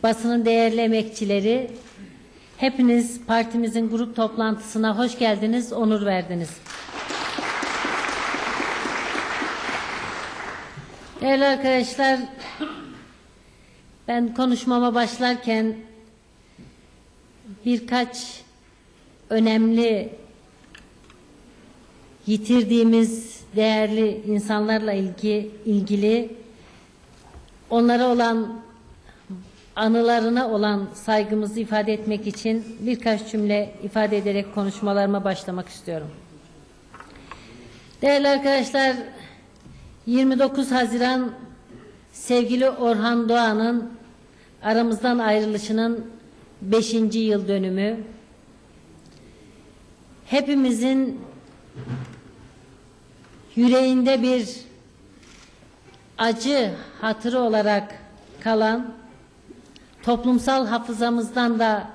basının değerli emekçileri, hepiniz partimizin grup toplantısına hoş geldiniz, onur verdiniz. Değerli arkadaşlar, ben konuşmama başlarken birkaç önemli yitirdiğimiz değerli insanlarla ilgili onlara olan anılarına olan saygımızı ifade etmek için birkaç cümle ifade ederek konuşmalarıma başlamak istiyorum. Değerli arkadaşlar, 29 Haziran sevgili Orhan Doğan'ın aramızdan ayrılışının 5. yıl dönümü. Hepimizin yüreğinde bir acı hatırı olarak kalan, toplumsal hafızamızdan da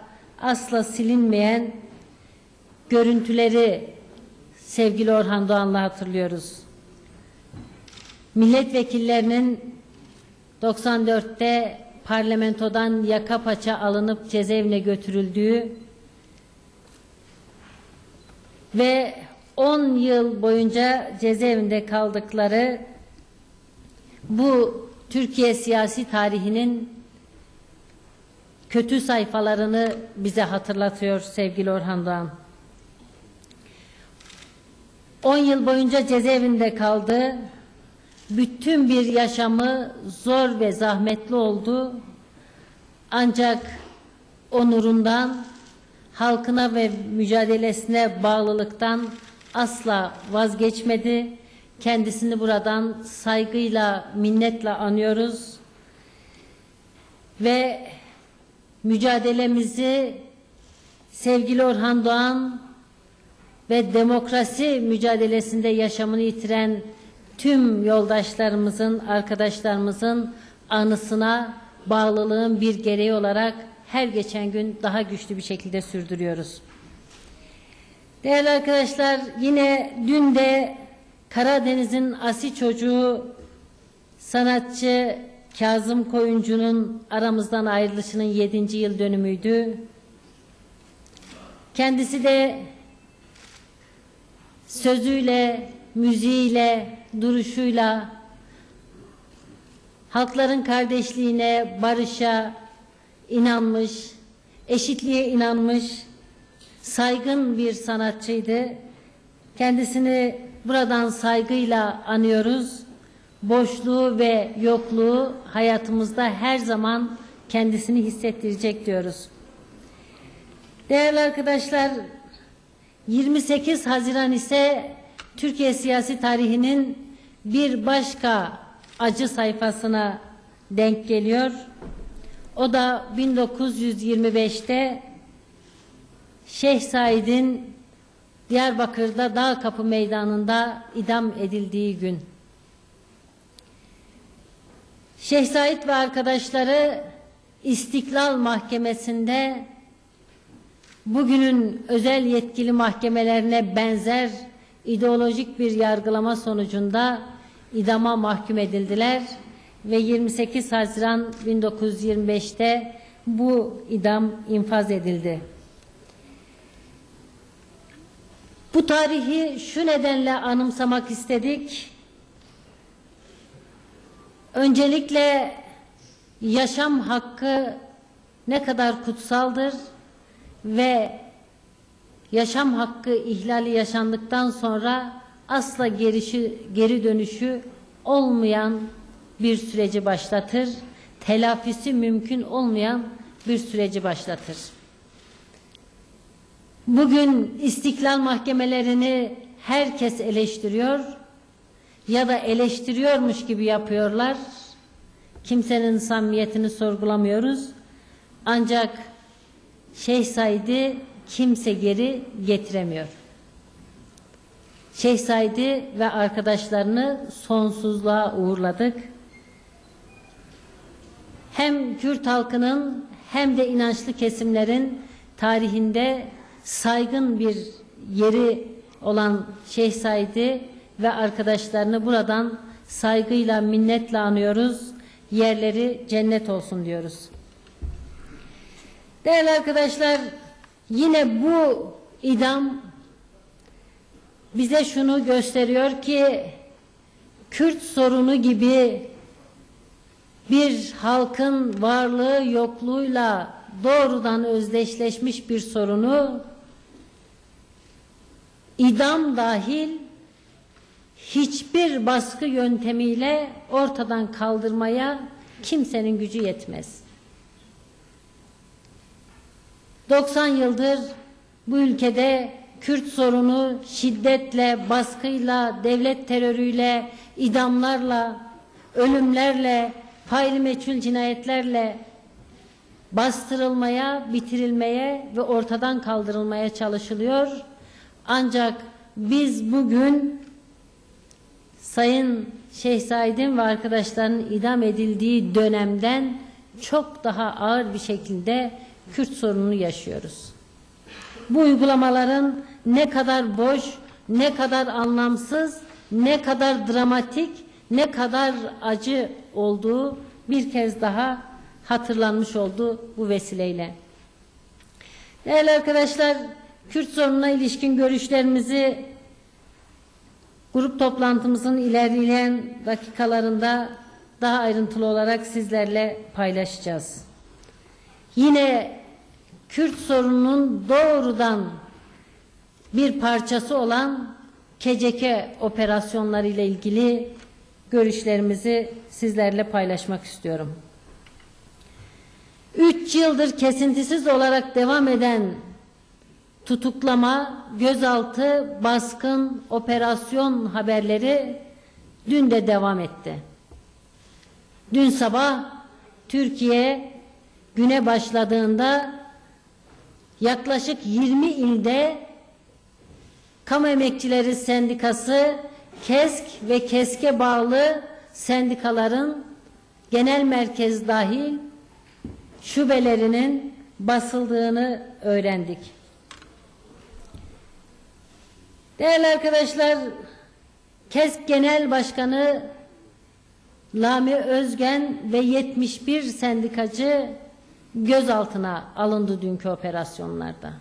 asla silinmeyen görüntüleri sevgili Orhan Doğan'la hatırlıyoruz. Milletvekillerinin 94'te parlamentodan yaka paça alınıp cezaevine götürüldüğü ve 10 yıl boyunca cezaevinde kaldıkları bu Türkiye siyasi tarihinin kötü sayfalarını bize hatırlatıyor sevgili Orhan Doğan. 10 yıl boyunca cezaevinde kaldı. Bütün bir yaşamı zor ve zahmetli oldu. Ancak onurundan, halkına ve mücadelesine bağlılıktan asla vazgeçmedi. Kendisini buradan saygıyla, minnetle anıyoruz. Ve mücadelemizi sevgili Orhan Doğan ve demokrasi mücadelesinde yaşamını yitiren tüm yoldaşlarımızın, arkadaşlarımızın anısına bağlılığın bir gereği olarak her geçen gün daha güçlü bir şekilde sürdürüyoruz. Değerli arkadaşlar, yine dün de Karadeniz'in asil çocuğu sanatçı Kazım Koyuncu'nun aramızdan ayrılışının 7. yıl dönümüydü. Kendisi de sözüyle, müziğiyle, duruşuyla halkların kardeşliğine, barışa inanmış, eşitliğe inanmış, saygın bir sanatçıydı. Kendisini buradan saygıyla anıyoruz. Boşluğu ve yokluğu hayatımızda her zaman kendisini hissettirecek diyoruz. Değerli arkadaşlar, 28 Haziran ise Türkiye siyasi tarihinin bir başka acı sayfasına denk geliyor. O da 1925'te Şeyh Said'in Diyarbakır'da Dağkapı Meydanı'nda idam edildiği gün. Şeyh Said ve arkadaşları İstiklal Mahkemesi'nde bugünün özel yetkili mahkemelerine benzer ideolojik bir yargılama sonucunda idama mahkum edildiler ve 28 Haziran 1925'te bu idam infaz edildi. Bu tarihi şu nedenle anımsamak istedik. Öncelikle yaşam hakkı ne kadar kutsaldır ve yaşam hakkı ihlali yaşandıktan sonra asla geri dönüşü olmayan bir süreci başlatır. Telafisi mümkün olmayan bir süreci başlatır. Bugün istiklal mahkemelerini herkes eleştiriyor ya da eleştiriyormuş gibi yapıyorlar. Kimsenin samimiyetini sorgulamıyoruz. Ancak Şeyh Said'i kimse geri getiremiyor. Şeyh Said'i ve arkadaşlarını sonsuzluğa uğurladık. Hem Kürt halkının hem de inançlı kesimlerin tarihinde saygın bir yeri olan Şeyh Said'i ve arkadaşlarını buradan saygıyla, minnetle anıyoruz. Yerleri cennet olsun diyoruz. Değerli arkadaşlar, yine bu idam bize şunu gösteriyor ki Kürt sorunu gibi bir halkın varlığı yokluğuyla doğrudan özdeşleşmiş bir sorunu idam dahil hiçbir baskı yöntemiyle ortadan kaldırmaya kimsenin gücü yetmez. 90 yıldır bu ülkede Kürt sorunu şiddetle, baskıyla, devlet terörüyle, idamlarla, ölümlerle, faili meçhul cinayetlerle bastırılmaya, bitirilmeye ve ortadan kaldırılmaya çalışılıyor. Ancak biz bugün Sayın Şeyh Said'in ve arkadaşlarının idam edildiği dönemden çok daha ağır bir şekilde Kürt sorununu yaşıyoruz. Bu uygulamaların ne kadar boş, ne kadar anlamsız, ne kadar dramatik, ne kadar acı olduğu bir kez daha hatırlanmış oldu bu vesileyle. Değerli arkadaşlar, Kürt sorununa ilişkin görüşlerimizi grup toplantımızın ilerleyen dakikalarında daha ayrıntılı olarak sizlerle paylaşacağız. Yine Kürt sorununun doğrudan bir parçası olan KCK operasyonları ile ilgili görüşlerimizi sizlerle paylaşmak istiyorum. 3 yıldır kesintisiz olarak devam eden tutuklama, gözaltı, baskın, operasyon haberleri dün de devam etti. Dün sabah Türkiye güne başladığında yaklaşık 20 ilde Kamu Emekçileri Sendikası, KESK ve KESK'e bağlı sendikaların genel merkez dahil şubelerinin basıldığını öğrendik. Değerli arkadaşlar, KESK Genel Başkanı Lami Özgen ve 71 sendikacı gözaltına alındı dünkü operasyonlarda.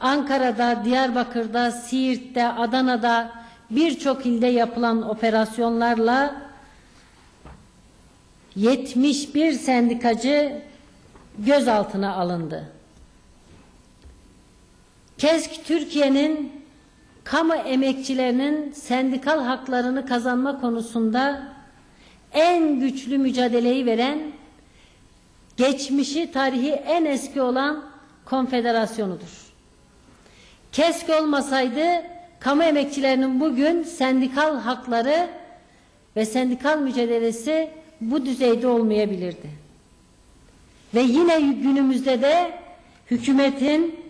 Ankara'da, Diyarbakır'da, Siirt'te, Adana'da birçok ilde yapılan operasyonlarla 71 sendikacı gözaltına alındı. KESK Türkiye'nin kamu emekçilerinin sendikal haklarını kazanma konusunda en güçlü mücadeleyi veren, geçmişi, tarihi en eski olan konfederasyonudur. KESK olmasaydı kamu emekçilerinin bugün sendikal hakları ve sendikal mücadelesi bu düzeyde olmayabilirdi. Ve yine günümüzde de hükümetin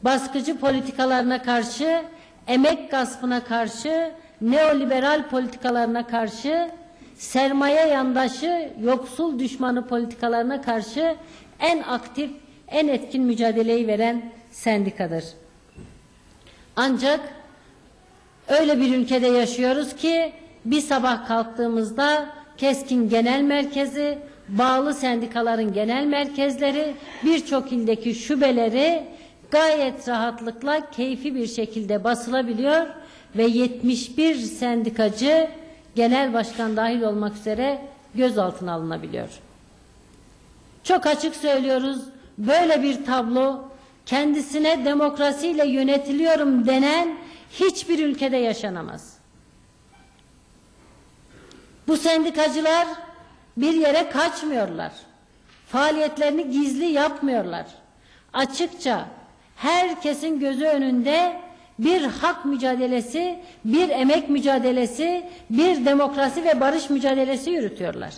baskıcı politikalarına karşı, emek gaspına karşı, neoliberal politikalarına karşı, sermaye yandaşı, yoksul düşmanı politikalarına karşı en aktif, en etkin mücadeleyi veren sendikadır. Ancak öyle bir ülkede yaşıyoruz ki bir sabah kalktığımızda KESK'in genel merkezi, bağlı sendikaların genel merkezleri, birçok ildeki şubeleri gayet rahatlıkla, keyfi bir şekilde basılabiliyor ve 71 sendikacı genel başkan dahil olmak üzere gözaltına alınabiliyor. Çok açık söylüyoruz, böyle bir tablo kendisine demokrasiyle yönetiliyorum denen hiçbir ülkede yaşanamaz. Bu sendikacılar bir yere kaçmıyorlar. Faaliyetlerini gizli yapmıyorlar. Açıkça herkesin gözü önünde bir hak mücadelesi, bir emek mücadelesi, bir demokrasi ve barış mücadelesi yürütüyorlar.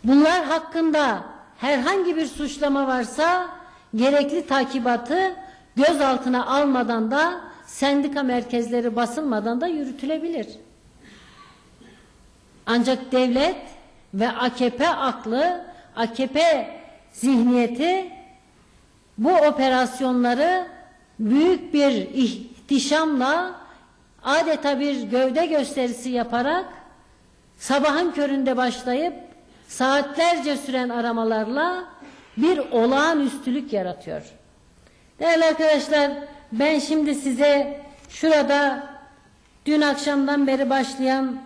Bunlar hakkında herhangi bir suçlama varsa gerekli takibatı gözaltına almadan da sendika merkezleri basılmadan da yürütülebilir. Ancak devlet ve AKP aklı, AKP zihniyeti bu operasyonları büyük bir ihtişamla, adeta bir gövde gösterisi yaparak sabahın köründe başlayıp saatlerce süren aramalarla bir olağanüstülük yaratıyor. Değerli arkadaşlar, ben şimdi size şurada dün akşamdan beri başlayan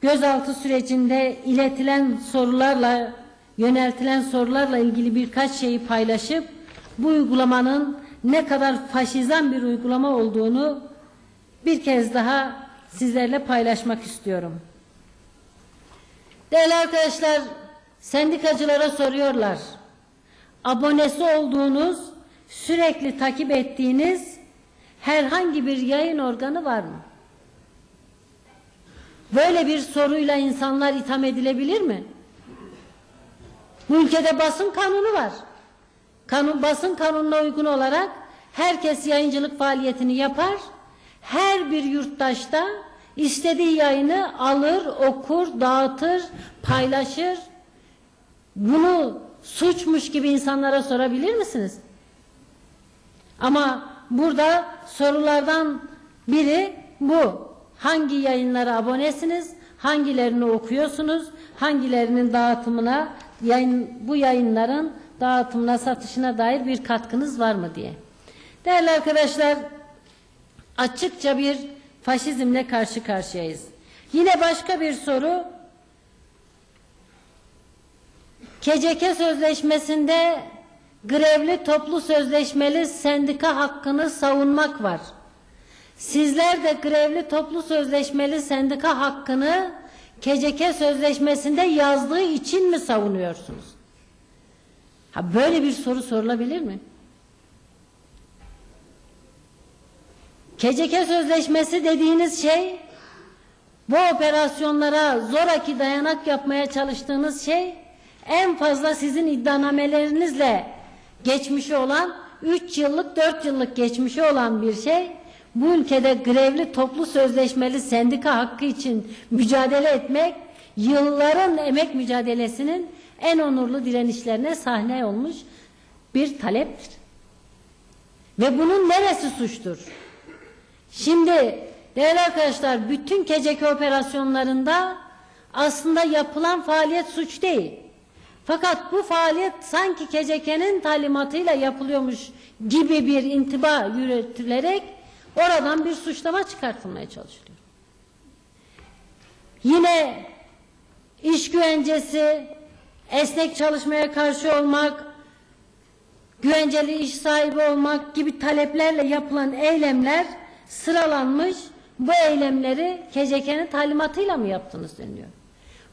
gözaltı sürecinde yöneltilen sorularla ilgili birkaç şeyi paylaşıp bu uygulamanın ne kadar faşizan bir uygulama olduğunu bir kez daha sizlerle paylaşmak istiyorum. Değerli arkadaşlar, sendikacılara soruyorlar. Abonesi olduğunuz, sürekli takip ettiğiniz herhangi bir yayın organı var mı? Böyle bir soruyla insanlar itham edilebilir mi? Bu ülkede basın kanunu var. Basın kanununa uygun olarak herkes yayıncılık faaliyetini yapar. Her bir yurttaş da istediği yayını alır, okur, dağıtır, paylaşır. Bunu suçmuş gibi insanlara sorabilir misiniz? Ama burada sorulardan biri bu. Hangi yayınlara abonesiniz? Hangilerini okuyorsunuz? Hangilerinin dağıtımına, bu yayınların dağıtımına, satışına dair bir katkınız var mı diye. Değerli arkadaşlar, açıkça bir faşizmle karşı karşıyayız. Yine başka bir soru. KCK Sözleşmesi'nde grevli toplu sözleşmeli sendika hakkını savunmak var. Sizler de grevli toplu sözleşmeli sendika hakkını KCK Sözleşmesi'nde yazdığı için mi savunuyorsunuz? Böyle bir soru sorulabilir mi? KCK Sözleşmesi dediğiniz şey, bu operasyonlara zoraki dayanak yapmaya çalıştığınız şey, en fazla sizin iddianamelerinizle geçmişi olan 3 yıllık 4 yıllık geçmişi olan bir şey. Bu ülkede grevli toplu sözleşmeli sendika hakkı için mücadele etmek, yılların emek mücadelesinin en onurlu direnişlerine sahne olmuş bir taleptir. Ve bunun neresi suçtur? Şimdi değerli arkadaşlar, bütün KCK operasyonlarında aslında yapılan faaliyet suç değil. Fakat bu faaliyet sanki KCK'nin talimatıyla yapılıyormuş gibi bir intiba yürütülerek oradan bir suçlama çıkartılmaya çalışılıyor. Yine iş güvencesi, esnek çalışmaya karşı olmak, güvenceli iş sahibi olmak gibi taleplerle yapılan eylemler sıralanmış. Bu eylemleri KCK'nin talimatıyla mı yaptınız deniliyor.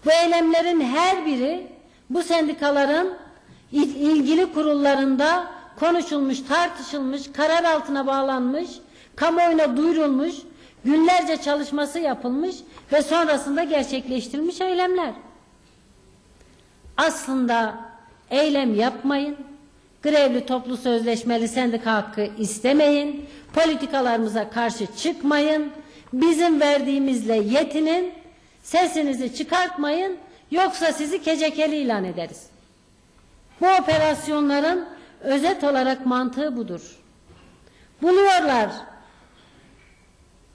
Bu eylemlerin her biri bu sendikaların ilgili kurullarında konuşulmuş, tartışılmış, karar altına bağlanmış, kamuoyuna duyurulmuş, günlerce çalışması yapılmış ve sonrasında gerçekleştirilmiş eylemler. Aslında eylem yapmayın, grevli toplu sözleşmeli sendika hakkı istemeyin, politikalarımıza karşı çıkmayın, bizim verdiğimizle yetinin, sesinizi çıkartmayın, yoksa sizi KCK'li ilan ederiz. Bu operasyonların özet olarak mantığı budur. Buluyorlar.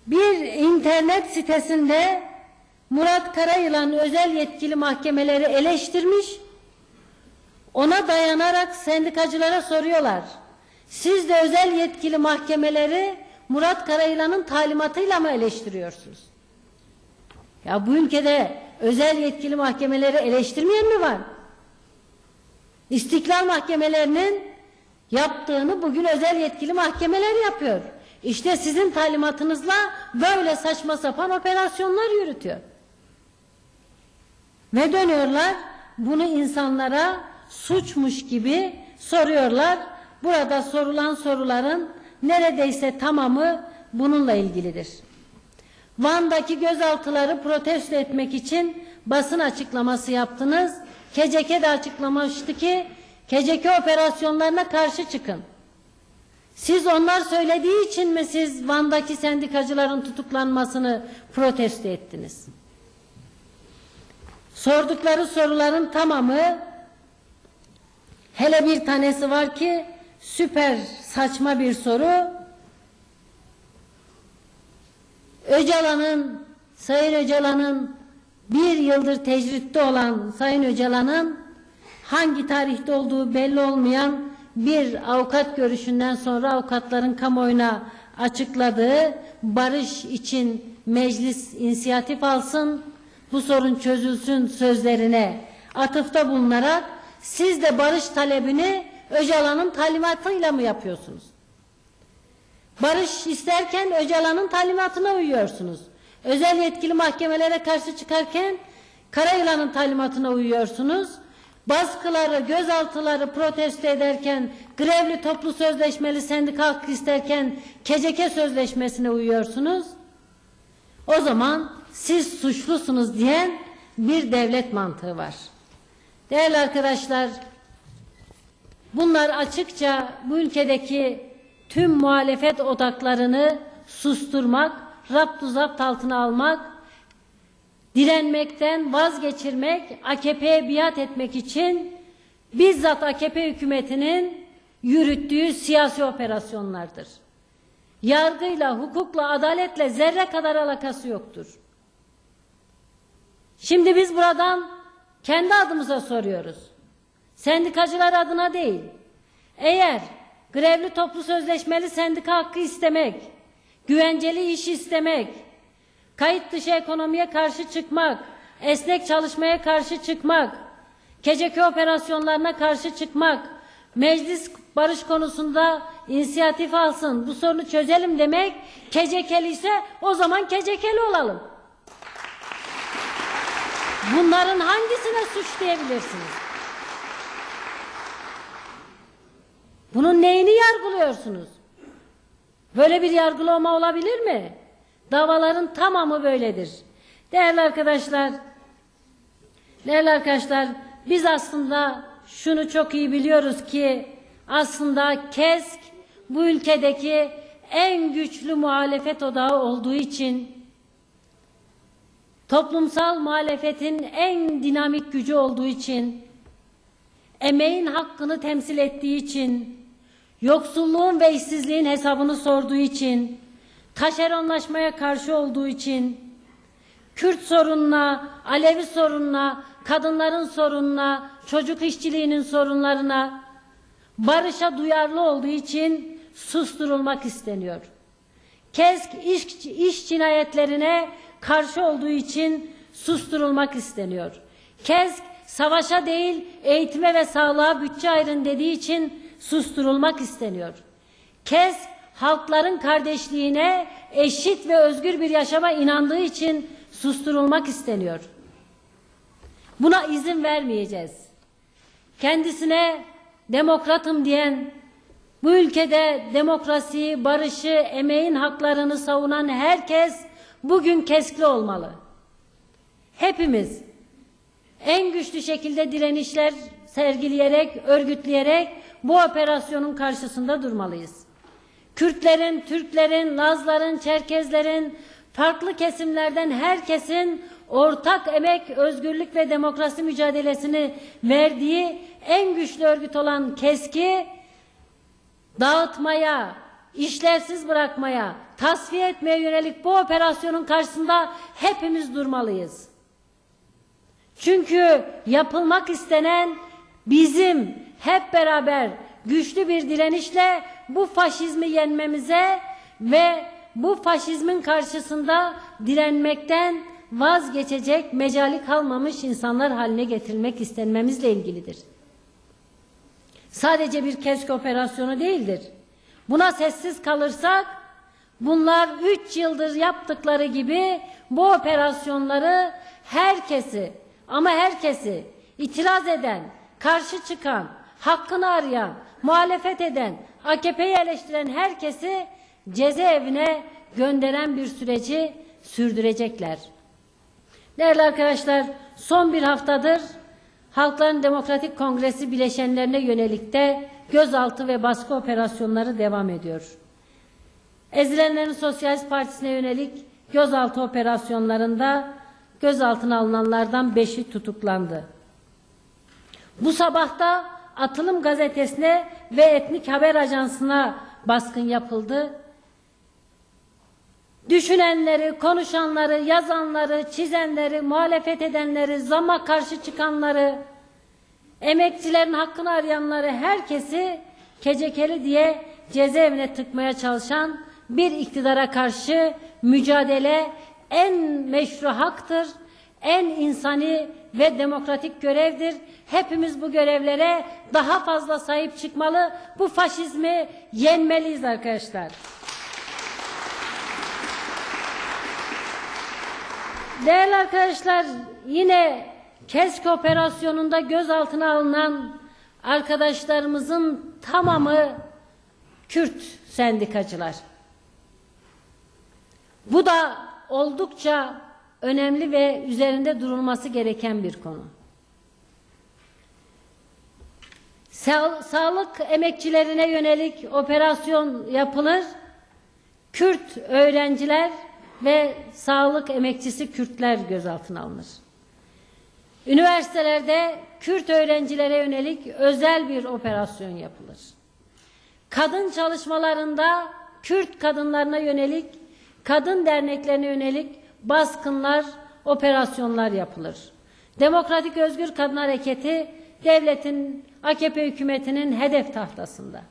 Bir internet sitesinde Murat Karayılan özel yetkili mahkemeleri eleştirmiş, ona dayanarak sendikacılara soruyorlar. Siz de özel yetkili mahkemeleri Murat Karayılan'ın talimatıyla mı eleştiriyorsunuz? Ya bu ülkede özel yetkili mahkemeleri eleştirmeyen mi var? İstiklal mahkemelerinin yaptığını bugün özel yetkili mahkemeler yapıyor. İşte sizin talimatınızla böyle saçma sapan operasyonlar yürütüyor. Ve dönüyorlar, bunu insanlara suçmuş gibi soruyorlar. Burada sorulan soruların neredeyse tamamı bununla ilgilidir. Van'daki gözaltıları protesto etmek için basın açıklaması yaptınız. KCK de açıklamıştı ki KCK operasyonlarına karşı çıkın. Siz onlar söylediği için mi siz Van'daki sendikacıların tutuklanmasını protesto ettiniz? Sordukları soruların tamamı, hele bir tanesi var ki süper saçma bir soru. Sayın Öcalan'ın bir yıldır tecritte olan Sayın Öcalan'ın hangi tarihte olduğu belli olmayan bir avukat görüşünden sonra avukatların kamuoyuna açıkladığı barış için meclis inisiyatif alsın, bu sorun çözülsün sözlerine atıfta bulunarak siz de barış talebini Öcalan'ın talimatıyla mı yapıyorsunuz? Barış isterken Öcalan'ın talimatına uyuyorsunuz. Özel yetkili mahkemelere karşı çıkarken Karayılan'ın talimatına uyuyorsunuz. Baskıları, gözaltıları protesto ederken, grevli toplu sözleşmeli sendika hakkı isterken KCK sözleşmesine uyuyorsunuz. O zaman siz suçlusunuz diyen bir devlet mantığı var. Değerli arkadaşlar, bunlar açıkça bu ülkedeki tüm muhalefet odaklarını susturmak, raptu zapt altına almak, direnmekten vazgeçirmek, AKP'ye biat etmek için bizzat AKP hükümetinin yürüttüğü siyasi operasyonlardır. Yargıyla, hukukla, adaletle zerre kadar alakası yoktur. Şimdi biz buradan kendi adımıza soruyoruz. Sendikacılar adına değil. Eğer grevli toplu sözleşmeli sendika hakkı istemek, güvenceli iş istemek, kayıt dışı ekonomiye karşı çıkmak, esnek çalışmaya karşı çıkmak, KCK operasyonlarına karşı çıkmak, meclis barış konusunda inisiyatif alsın, bu sorunu çözelim demek, KCK'li ise o zaman KCK'li olalım. Bunların hangisine suç diyebilirsiniz? Bunun neyini yargılıyorsunuz? Böyle bir yargılama olabilir mi? Davaların tamamı böyledir. Değerli arkadaşlar, biz aslında şunu çok iyi biliyoruz ki aslında KESK bu ülkedeki en güçlü muhalefet odağı olduğu için, toplumsal muhalefetin en dinamik gücü olduğu için, emeğin hakkını temsil ettiği için, yoksulluğun ve işsizliğin hesabını sorduğu için, taşeronlaşmaya karşı olduğu için, Kürt sorununa, Alevi sorununa, kadınların sorununa, çocuk işçiliğinin sorunlarına, barışa duyarlı olduğu için susturulmak isteniyor. KESK iş cinayetlerine karşı olduğu için susturulmak isteniyor. KESK savaşa değil eğitime ve sağlığa bütçe ayırın dediği için susturulmak isteniyor. KESK halkların kardeşliğine, eşit ve özgür bir yaşama inandığı için susturulmak isteniyor. Buna izin vermeyeceğiz. Kendisine demokratım diyen, bu ülkede demokrasiyi, barışı, emeğin haklarını savunan herkes bugün KESK'li olmalı. Hepimiz en güçlü şekilde direnişler sergileyerek, örgütleyerek bu operasyonun karşısında durmalıyız. Kürtlerin, Türklerin, Lazların, Çerkezlerin, farklı kesimlerden herkesin ortak emek, özgürlük ve demokrasi mücadelesini verdiği en güçlü örgüt olan KESK'i dağıtmaya, işlevsiz bırakmaya, tasfiye etmeye yönelik bu operasyonun karşısında hepimiz durmalıyız. Çünkü yapılmak istenen bizim hep beraber güçlü bir direnişle bu faşizmi yenmemize ve bu faşizmin karşısında direnmekten vazgeçecek mecali kalmamış insanlar haline getirilmek istenmemizle ilgilidir. Sadece bir KESK operasyonu değildir. Buna sessiz kalırsak bunlar 3 yıldır yaptıkları gibi bu operasyonları herkesi ama herkesi itiraz eden, karşı çıkan, hakkını arayan, muhalefet eden, AKP'yi eleştiren herkesi cezaevine gönderen bir süreci sürdürecekler. Değerli arkadaşlar, son bir haftadır Halkların Demokratik Kongresi bileşenlerine yönelik de gözaltı ve baskı operasyonları devam ediyor. Ezilenlerin Sosyalist Partisi'ne yönelik gözaltı operasyonlarında gözaltına alınanlardan 5'i tutuklandı. Bu sabahta Atılım Gazetesi'ne ve Etnik Haber Ajansı'na baskın yapıldı. düşünenleri, konuşanları, yazanları, çizenleri, muhalefet edenleri, zamma karşı çıkanları, emekçilerin hakkını arayanları, herkesi kecekeli diye cezaevine tıkmaya çalışan bir iktidara karşı mücadele en meşru haktır, en insani ve demokratik görevdir. Hepimiz bu görevlere daha fazla sahip çıkmalı, bu faşizmi yenmeliyiz arkadaşlar. Değerli arkadaşlar, yine KESK operasyonunda gözaltına alınan arkadaşlarımızın tamamı Kürt sendikacılar. Bu da oldukça önemli ve üzerinde durulması gereken bir konu. Sağlık emekçilerine yönelik operasyon yapılır. Kürt öğrenciler ve sağlık emekçisi Kürtler gözaltına alınır. Üniversitelerde Kürt öğrencilere yönelik özel bir operasyon yapılır. Kadın çalışmalarında Kürt kadınlarına yönelik, kadın derneklerine yönelik baskınlar, operasyonlar yapılır. Demokratik Özgür Kadın Hareketi devletin, AKP hükümetinin hedef tahtasında.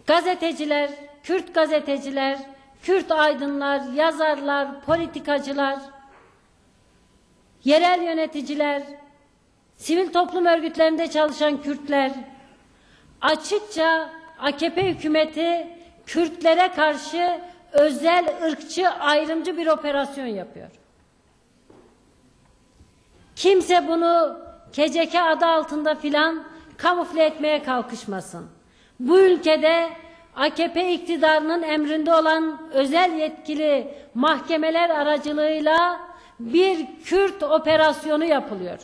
Gazeteciler, Kürt gazeteciler, Kürt aydınlar, yazarlar, politikacılar, yerel yöneticiler, sivil toplum örgütlerinde çalışan Kürtler, açıkça AKP hükümeti Kürtlere karşı özel, ırkçı, ayrımcı bir operasyon yapıyor. Kimse bunu KCK adı altında filan kamufle etmeye kalkışmasın. Bu ülkede AKP iktidarının emrinde olan özel yetkili mahkemeler aracılığıyla bir Kürt operasyonu yapılıyor.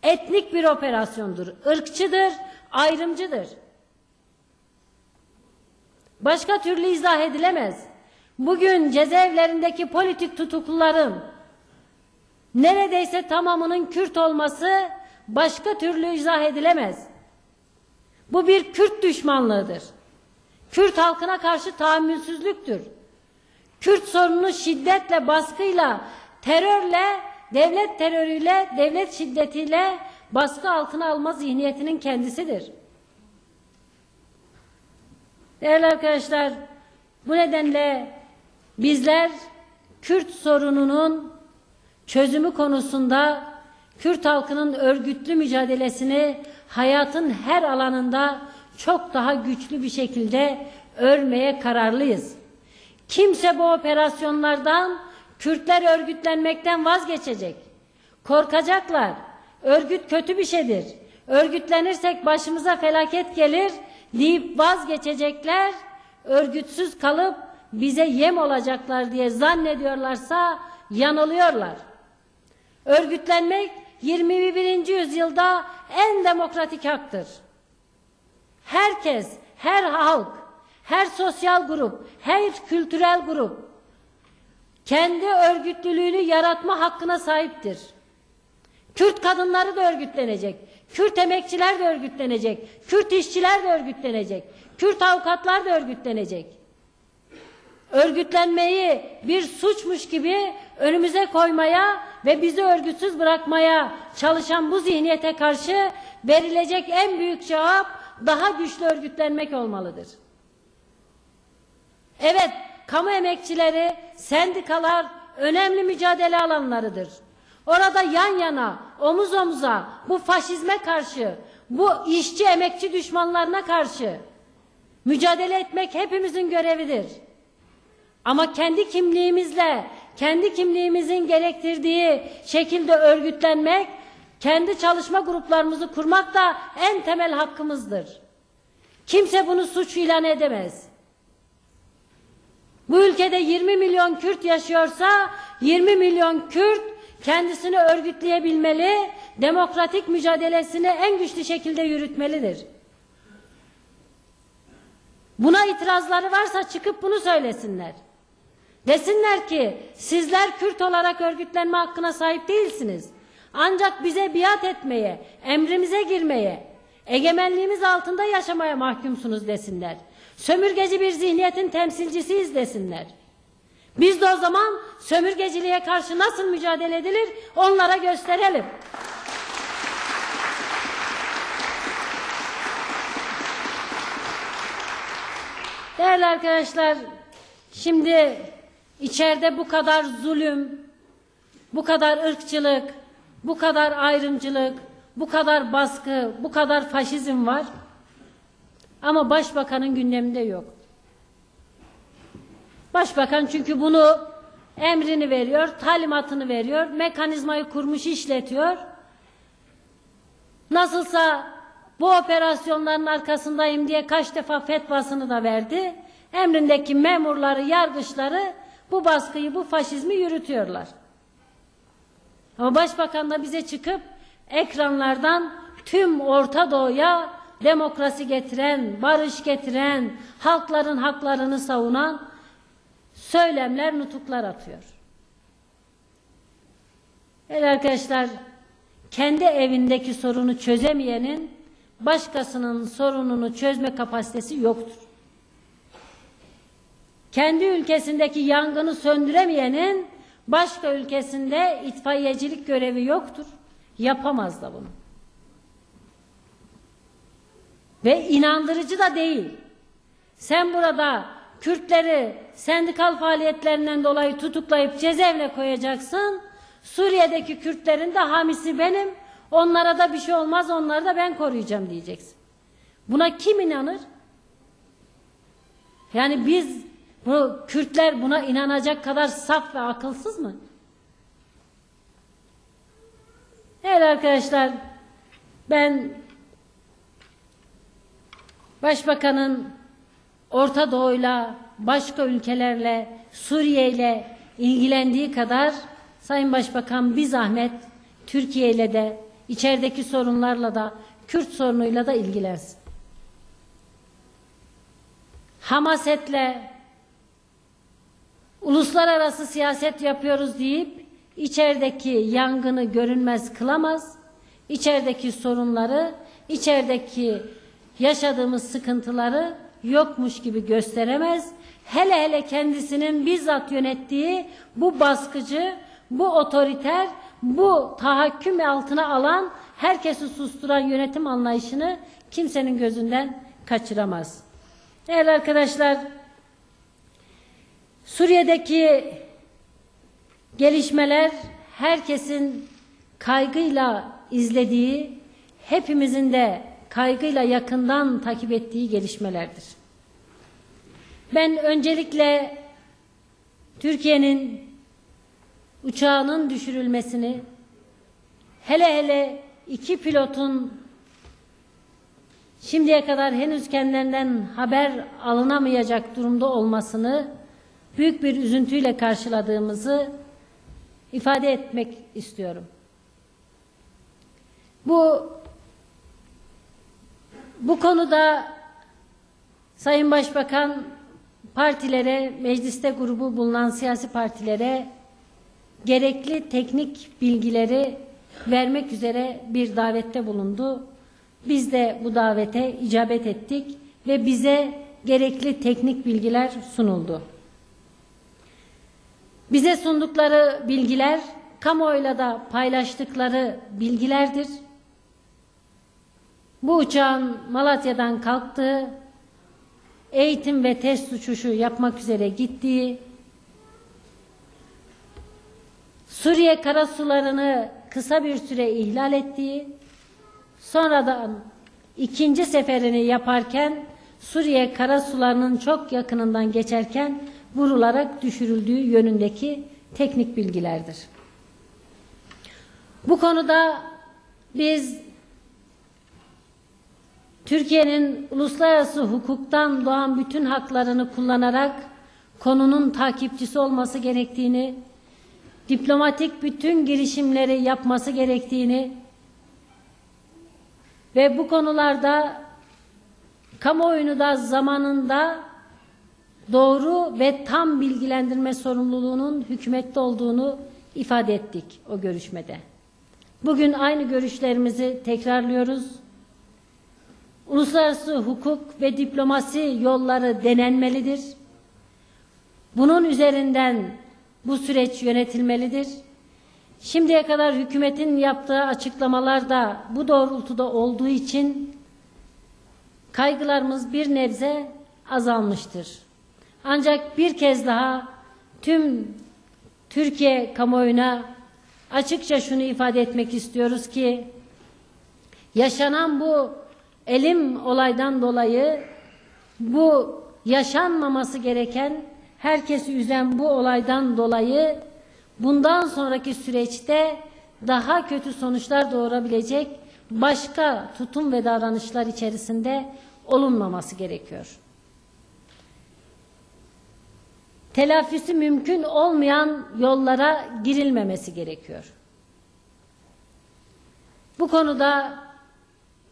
Etnik bir operasyondur, ırkçıdır, ayrımcıdır. Başka türlü izah edilemez. Bugün cezaevlerindeki politik tutukluların neredeyse tamamının Kürt olması başka türlü izah edilemez. Bu bir Kürt düşmanlığıdır. Kürt halkına karşı tahammülsüzlüktür. Kürt sorununu şiddetle, baskıyla, terörle, devlet terörüyle, devlet şiddetiyle baskı altına alma zihniyetinin kendisidir. Değerli arkadaşlar, bu nedenle bizler Kürt sorununun çözümü konusunda Kürt halkının örgütlü mücadelesini hayatın her alanında çok daha güçlü bir şekilde örmeye kararlıyız. Kimse bu operasyonlardan Kürtler örgütlenmekten vazgeçecek. Korkacaklar. Örgüt kötü bir şeydir. Örgütlenirsek başımıza felaket gelir deyip vazgeçecekler. Örgütsüz kalıp bize yem olacaklar diye zannediyorlarsa yanılıyorlar. Örgütlenmek 21. yüzyılda en demokratik haktır. Herkes, her halk, her sosyal grup, her kültürel grup kendi örgütlülüğünü yaratma hakkına sahiptir. Kürt kadınları da örgütlenecek, Kürt emekçiler de örgütlenecek, Kürt işçiler de örgütlenecek, Kürt avukatlar da örgütlenecek. Örgütlenmeyi bir suçmuş gibi önümüze koymaya ve bizi örgütsüz bırakmaya çalışan bu zihniyete karşı verilecek en büyük cevap daha güçlü örgütlenmek olmalıdır. Evet, kamu emekçileri, sendikalar önemli mücadele alanlarıdır. Orada yan yana, omuz omuza bu faşizme karşı, bu işçi emekçi düşmanlarına karşı mücadele etmek hepimizin görevidir. Ama kendi kimliğimizle, kendi kimliğimizin gerektirdiği şekilde örgütlenmek, kendi çalışma gruplarımızı kurmak da en temel hakkımızdır. Kimse bunu suç ilan edemez. Bu ülkede 20 milyon Kürt yaşıyorsa 20 milyon Kürt kendisini örgütleyebilmeli, demokratik mücadelesini en güçlü şekilde yürütmelidir. Buna itirazları varsa çıkıp bunu söylesinler. Desinler ki sizler Kürt olarak örgütlenme hakkına sahip değilsiniz. Ancak bize biat etmeye, emrimize girmeye, egemenliğimiz altında yaşamaya mahkumsunuz desinler. Sömürgeci bir zihniyetin temsilcisiyiz desinler. Biz de o zaman sömürgeciliğe karşı nasıl mücadele edilir onlara gösterelim. Değerli arkadaşlar, şimdi içeride bu kadar zulüm, bu kadar ırkçılık, bu kadar ayrımcılık, bu kadar baskı, bu kadar faşizm var. Ama başbakanın gündeminde yok. Başbakan çünkü bunu emrini veriyor, talimatını veriyor, mekanizmayı kurmuş, işletiyor. Nasılsa bu operasyonların arkasındayım diye kaç defa fetvasını da verdi. Emrindeki memurları, yargıçları bu baskıyı, bu faşizmi yürütüyorlar. Ama başbakan da bize çıkıp ekranlardan tüm Orta Doğu'ya demokrasi getiren, barış getiren, halkların haklarını savunan söylemler, nutuklar atıyor. Evet arkadaşlar, kendi evindeki sorunu çözemeyenin başkasının sorununu çözme kapasitesi yoktur. Kendi ülkesindeki yangını söndüremeyenin başka ülkesinde itfaiyecilik görevi yoktur. Yapamaz da bunu. Ve inandırıcı da değil. Sen burada Kürtleri sendikal faaliyetlerinden dolayı tutuklayıp cezaevine koyacaksın. Suriye'deki Kürtlerin de hamisi benim. Onlara da bir şey olmaz, onları da ben koruyacağım diyeceksin. Buna kim inanır? Yani biz, bu Kürtler buna inanacak kadar saf ve akılsız mı? Evet arkadaşlar, ben Başbakanın Orta Doğu'yla, başka ülkelerle, Suriye'yle ilgilendiği kadar Sayın Başbakan bir zahmet Türkiye'yle de, içerideki sorunlarla da, Kürt sorunuyla da ilgilensin. Hamasetle uluslararası siyaset yapıyoruz deyip içerideki yangını görünmez kılamaz, içerideki sorunları, içerideki yaşadığımız sıkıntıları yokmuş gibi gösteremez. Hele hele kendisinin bizzat yönettiği bu baskıcı, bu otoriter, bu tahakküm altına alan, herkesi susturan yönetim anlayışını kimsenin gözünden kaçıramaz. Evet arkadaşlar, Suriye'deki gelişmeler herkesin kaygıyla izlediği, hepimizin de kaygıyla yakından takip ettiği gelişmelerdir. Ben öncelikle Türkiye'nin uçağının düşürülmesini, hele hele 2 pilotun şimdiye kadar henüz kendilerinden haber alınamayacak durumda olmasını büyük bir üzüntüyle karşıladığımızı ifade etmek istiyorum. Bu konuda Sayın Başbakan partilere, mecliste grubu bulunan siyasi partilere gerekli teknik bilgileri vermek üzere bir davette bulundu. Biz de bu davete icabet ettik ve bize gerekli teknik bilgiler sunuldu. Bize sundukları bilgiler, kamuoyuyla da paylaştıkları bilgilerdir. Bu uçağın Malatya'dan kalktığı, eğitim ve test uçuşu yapmak üzere gittiği, Suriye karasularını kısa bir süre ihlal ettiği, sonradan ikinci seferini yaparken Suriye karasularının çok yakınından geçerken vurularak düşürüldüğü yönündeki teknik bilgilerdir. Bu konuda biz Türkiye'nin uluslararası hukuktan doğan bütün haklarını kullanarak konunun takipçisi olması gerektiğini, diplomatik bütün girişimleri yapması gerektiğini ve bu konularda kamuoyunu da zamanında doğru ve tam bilgilendirme sorumluluğunun hükümette olduğunu ifade ettik o görüşmede. Bugün aynı görüşlerimizi tekrarlıyoruz. Uluslararası hukuk ve diplomasi yolları denenmelidir. Bunun üzerinden bu süreç yönetilmelidir. Şimdiye kadar hükümetin yaptığı açıklamalar da bu doğrultuda olduğu için kaygılarımız bir nebze azalmıştır. Ancak bir kez daha tüm Türkiye kamuoyuna açıkça şunu ifade etmek istiyoruz ki yaşanan bu elim olaydan dolayı bu yaşanmaması gereken, herkesi üzen bu olaydan dolayı bundan sonraki süreçte daha kötü sonuçlar doğurabilecek başka tutum ve davranışlar içerisinde olunmaması gerekiyor. Telafisi mümkün olmayan yollara girilmemesi gerekiyor. Bu konuda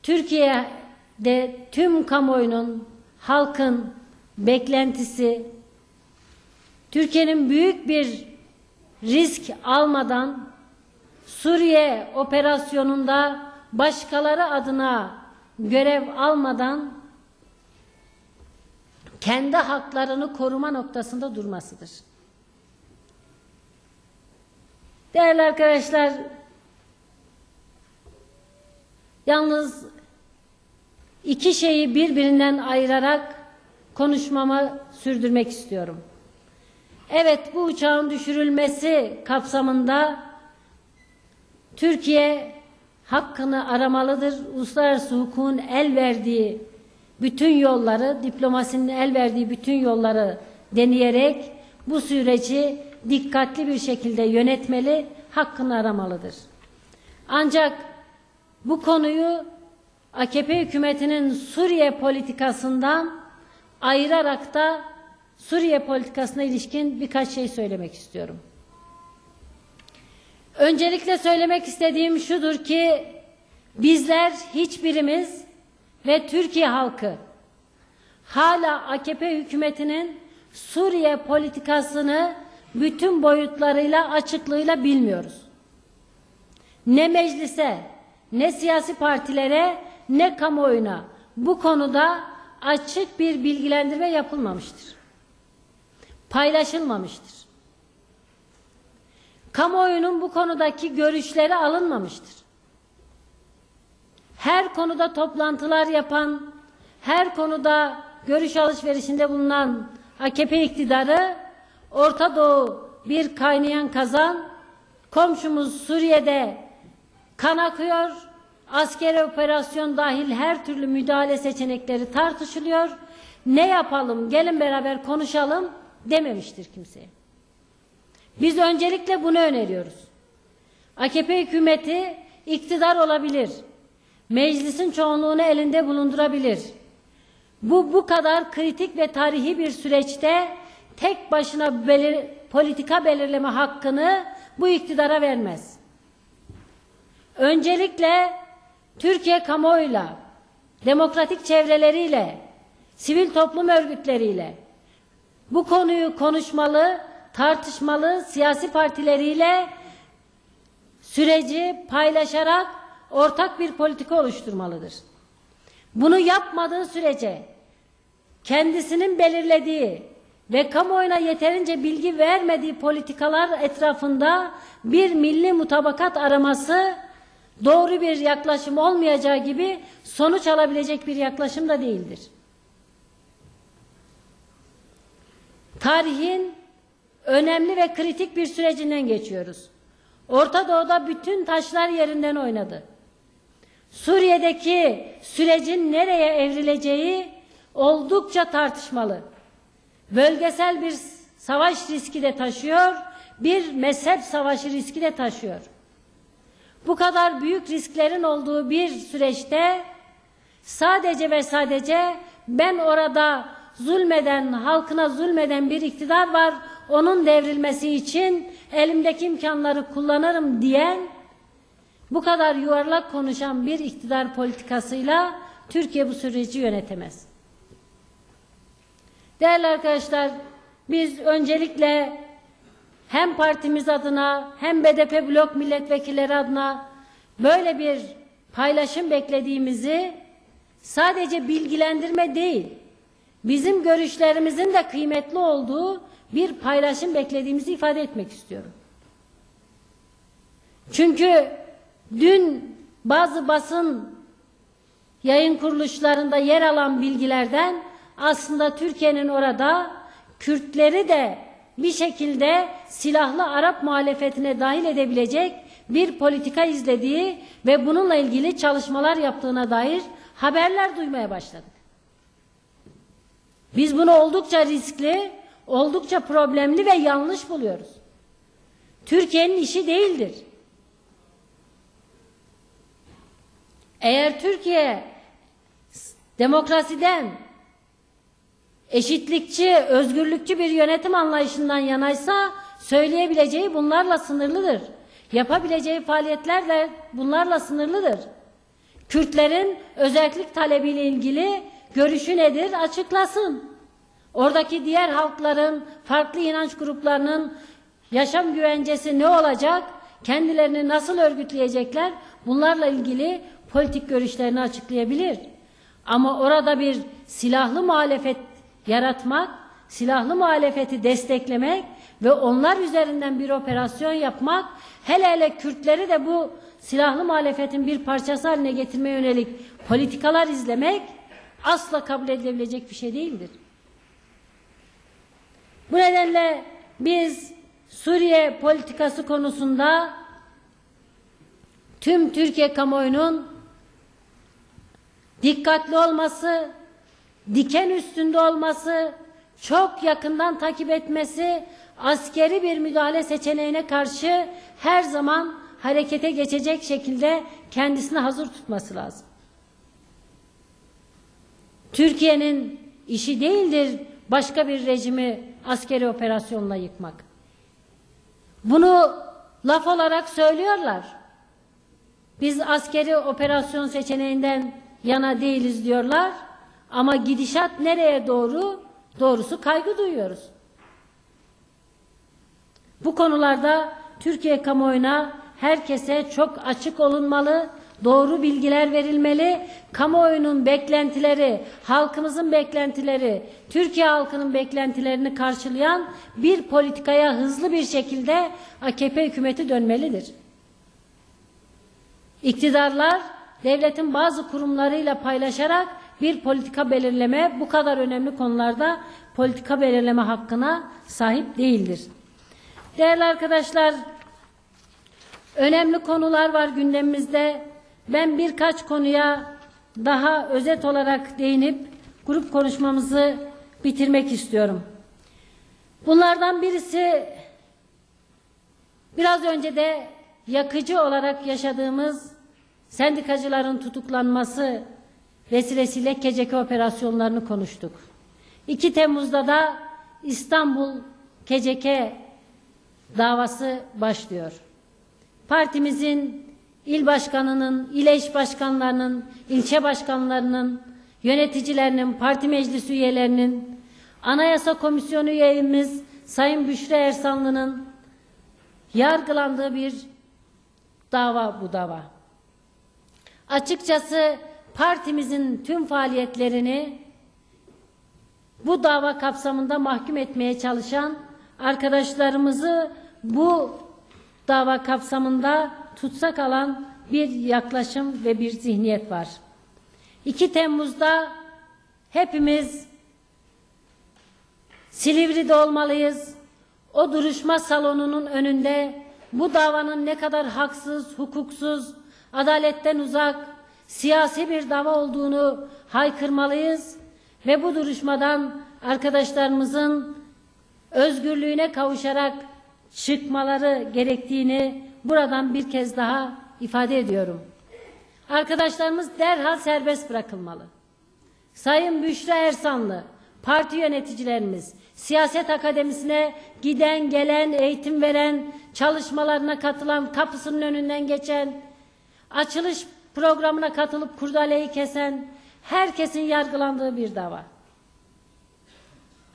Türkiye'de tüm kamuoyunun, halkın beklentisi, Türkiye'nin büyük bir risk almadan Suriye operasyonunda başkaları adına görev almadan kendi haklarını koruma noktasında durmasıdır. Değerli arkadaşlar, yalnız iki şeyi birbirinden ayırarak konuşmamı sürdürmek istiyorum. Evet, bu uçağın düşürülmesi kapsamında Türkiye hakkını aramalıdır. Uluslararası hukukun el verdiği bütün yolları, diplomasinin el verdiği bütün yolları deneyerek bu süreci dikkatli bir şekilde yönetmeli, hakkını aramalıdır. Ancak bu konuyu AKP hükümetinin Suriye politikasından ayırarak da Suriye politikasına ilişkin birkaç şey söylemek istiyorum. Öncelikle söylemek istediğim şudur ki bizler hiçbirimiz ve Türkiye halkı hala AKP hükümetinin Suriye politikasını bütün boyutlarıyla, açıklığıyla bilmiyoruz. Ne meclise, ne siyasi partilere, ne kamuoyuna bu konuda açık bir bilgilendirme yapılmamıştır. Paylaşılmamıştır. Kamuoyunun bu konudaki görüşleri alınmamıştır. Her konuda toplantılar yapan, her konuda görüş alışverişinde bulunan AKP iktidarı Orta Doğu bir kaynayan kazan, komşumuz Suriye'de kan akıyor, askeri operasyon dahil her türlü müdahale seçenekleri tartışılıyor. Ne yapalım, gelin beraber konuşalım dememiştir kimseye. Biz öncelikle bunu öneriyoruz. AKP hükümeti iktidar olabilir. Meclisin çoğunluğunu elinde bulundurabilir. Bu kadar kritik ve tarihi bir süreçte tek başına politika belirleme hakkını bu iktidara vermez. Öncelikle Türkiye kamuoyuyla, demokratik çevreleriyle, sivil toplum örgütleriyle bu konuyu konuşmalı, tartışmalı, siyasi partileriyle süreci paylaşarak ortak bir politika oluşturmalıdır. Bunu yapmadığı sürece kendisinin belirlediği ve kamuoyuna yeterince bilgi vermediği politikalar etrafında bir milli mutabakat araması doğru bir yaklaşım olmayacağı gibi sonuç alabilecek bir yaklaşım da değildir. Tarihin önemli ve kritik bir sürecinden geçiyoruz. Orta Doğu'da bütün taşlar yerinden oynadı. Suriye'deki sürecin nereye evrileceği oldukça tartışmalı. Bölgesel bir savaş riski de taşıyor, bir mezhep savaşı riski de taşıyor. Bu kadar büyük risklerin olduğu bir süreçte sadece ve sadece ben orada zulmeden, halkına zulmeden bir iktidar var, onun devrilmesi için elimdeki imkanları kullanırım diyen, bu kadar yuvarlak konuşan bir iktidar politikasıyla Türkiye bu süreci yönetemez. Değerli arkadaşlar, biz öncelikle hem partimiz adına hem BDP blok milletvekilleri adına böyle bir paylaşım beklediğimizi sadece bilgilendirme değil, bizim görüşlerimizin de kıymetli olduğu bir paylaşım beklediğimizi ifade etmek istiyorum. Çünkü dün bazı basın yayın kuruluşlarında yer alan bilgilerden aslında Türkiye'nin orada Kürtleri de bir şekilde silahlı Arap muhalefetine dahil edebilecek bir politika izlediği ve bununla ilgili çalışmalar yaptığına dair haberler duymaya başladık. Biz bunu oldukça riskli, oldukça problemli ve yanlış buluyoruz. Türkiye'nin işi değildir. Eğer Türkiye demokrasiden, eşitlikçi, özgürlükçü bir yönetim anlayışından yanaysa söyleyebileceği bunlarla sınırlıdır. Yapabileceği faaliyetler de bunlarla sınırlıdır. Kürtlerin özellik talebiyle ilgili görüşü nedir? Açıklasın. Oradaki diğer halkların, farklı inanç gruplarının yaşam güvencesi ne olacak? Kendilerini nasıl örgütleyecekler? Bunlarla ilgili politik görüşlerini açıklayabilir. Ama orada bir silahlı muhalefet yaratmak, silahlı muhalefeti desteklemek ve onlar üzerinden bir operasyon yapmak, hele hele Kürtleri de bu silahlı muhalefetin bir parçası haline getirmeye yönelik politikalar izlemek asla kabul edilebilecek bir şey değildir. Bu nedenle biz Suriye politikası konusunda tüm Türkiye kamuoyunun dikkatli olması, diken üstünde olması, çok yakından takip etmesi, askeri bir müdahale seçeneğine karşı her zaman harekete geçecek şekilde kendisini hazır tutması lazım. Türkiye'nin işi değildir başka bir rejimi askeri operasyonla yıkmak. Bunu laf olarak söylüyorlar. Biz askeri operasyon seçeneğinden yana değiliz diyorlar. Ama gidişat nereye doğru? Doğrusu kaygı duyuyoruz. Bu konularda Türkiye kamuoyuna, herkese çok açık olunmalı, doğru bilgiler verilmeli, kamuoyunun beklentileri, halkımızın beklentileri, Türkiye halkının beklentilerini karşılayan bir politikaya hızlı bir şekilde AKP hükümeti dönmelidir. İktidarlar devletin bazı kurumlarıyla paylaşarak bir politika belirleme, bu kadar önemli konularda politika belirleme hakkına sahip değildir. Değerli arkadaşlar, önemli konular var gündemimizde. Ben birkaç konuya daha özet olarak değinip grup konuşmamızı bitirmek istiyorum. Bunlardan birisi biraz önce de yakıcı olarak yaşadığımız sendikacıların tutuklanması vesilesiyle KCK operasyonlarını konuştuk. 2 Temmuz'da da İstanbul KCK davası başlıyor. Partimizin il başkanının, il eş başkanlarının, ilçe başkanlarının, yöneticilerinin, parti meclis üyelerinin, Anayasa Komisyonu üyemiz Sayın Büşra Ersanlı'nın yargılandığı bir dava bu dava. Açıkçası partimizin tüm faaliyetlerini bu dava kapsamında mahkum etmeye çalışan arkadaşlarımızı bu dava kapsamında tutsak alan bir yaklaşım ve bir zihniyet var. 2 Temmuz'da hepimiz Silivri'de olmalıyız. O duruşma salonunun önünde bu davanın ne kadar haksız, hukuksuz, adaletten uzak, siyasi bir dava olduğunu haykırmalıyız ve bu duruşmadan arkadaşlarımızın özgürlüğüne kavuşarak çıkmaları gerektiğini buradan bir kez daha ifade ediyorum. Arkadaşlarımız derhal serbest bırakılmalı. Sayın Büşra Ersanlı, parti yöneticilerimiz, siyaset akademisine giden, gelen, eğitim veren, çalışmalarına katılan, kapısının önünden geçen, açılış programına katılıp kurdaleyi kesen, herkesin yargılandığı bir dava.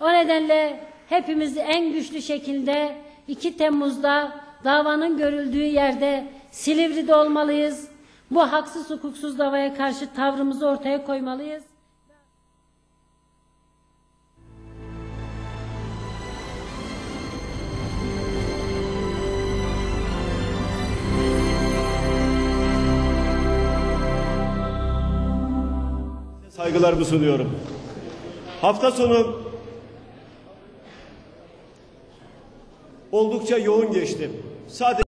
O nedenle hepimiz en güçlü şekilde 2 Temmuz'da davanın görüldüğü yerde Silivri'de olmalıyız. Bu haksız hukuksuz davaya karşı tavrımızı ortaya koymalıyız. Saygılarımı sunuyorum. Hafta sonu oldukça yoğun geçti. Sadece